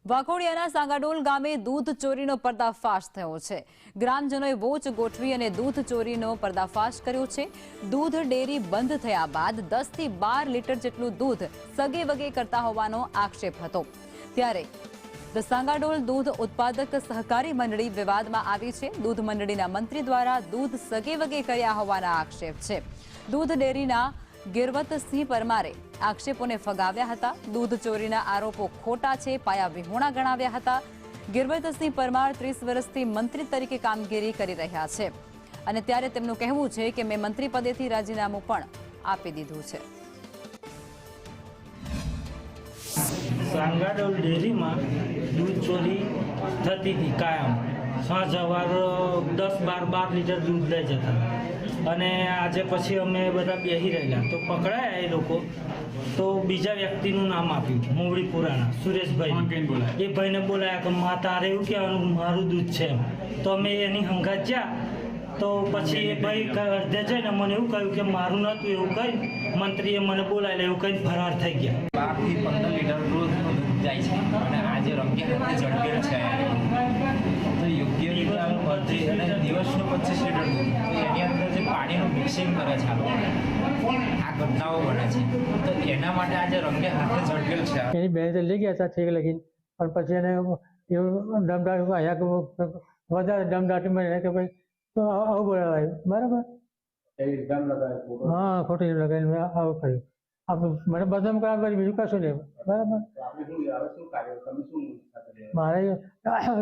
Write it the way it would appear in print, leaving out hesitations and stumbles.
વાઘોડિયાના સાંગાડોલ ગામે દૂધ ચોરીનો પર્દાફાશ થયો છે। ગ્રામજનોએ વોચ ગોઠવી અને દૂધ ચોરીનો પર્દાફાશ કર્યો છે। દૂધ ડેરી બંધ થયા બાદ 10 થી 12 લીટર જેટલું દૂધ સગે વગે કરતા હોવાનો આક્ષેપ હતો। ત્યારે ધ સાંગાડોલ દૂધ ઉત્પાદક સહકારી મંડળી વિવાદમાં આવી છે। દૂધ મંડળીના મંત્રી દ્વારા દૂધ સગે વગે કર્યા હોવાના આક્ષેપ છે। દૂધ ડેરીના गिरवतसिंह परमारे आक्षेपों फगाव्या हता। दूध चोरीना आरोपो खोटा छे, पाया विहोणा गणाव्या हता। गिरवतसिंह परमार 30 वर्षथी मंत्री तरीके कामगीरी करी रह्या छे अने त्यारे तेमनुं कहेवुं छे के मैं मंत्री पदेथी राजीनामું पण आपी दीधुं छे। सांगाडोल डेरी में दूध चोरी थती थी कायम। साँज सवार 10-12 लीटर दूध लई जता અને આજે પછી અમે બધા બેહી રહેલા તો પકડાયા એ લોકો તો બીજા વ્યક્તિનું નામ આપ્યું મુવડીપુરાના સુરેશભાઈ એ ભાઈને બોલાયા કે મા તારે એવું કહેવાનું મારું દૂધ છે તો અમે એની હંગાત જ્યાં તો પછી એ ભાઈ અડધે જઈને મને એવું કહ્યું કે મારું નહોતું એવું કહી મંત્રીએ મને બોલાયેલા એવું કહીને ફરાર થઈ ગયા। 12 થી 15 લીટર રોજનું દૂધ જાય છે અને આજે રંગે હાથે ઝડપેલ છે તો યોગ્ય રીતે મંત્રી અને દિવસનું 25 લીટર દૂધ એની અંદર જે પાણીનું મિક્સિંગ કરે છે આ ઘટનાઓ બને છે તો એના માટે આજે રંગે હાથે ઝડપેલ છે। એની બેન તો લઈ ગયા હતા ઠીક લગીને પણ પછી એને એવું દમદાટ વધારે દમદાટીમાં કે ભાઈ તો આવું બોલાવાયું બરાબર હા ખોટી લગાવીને આવું કર્યું આપણે મને બદનામ કરવા પછી બીજું કશું નહીં બરાબર મારે રાજુ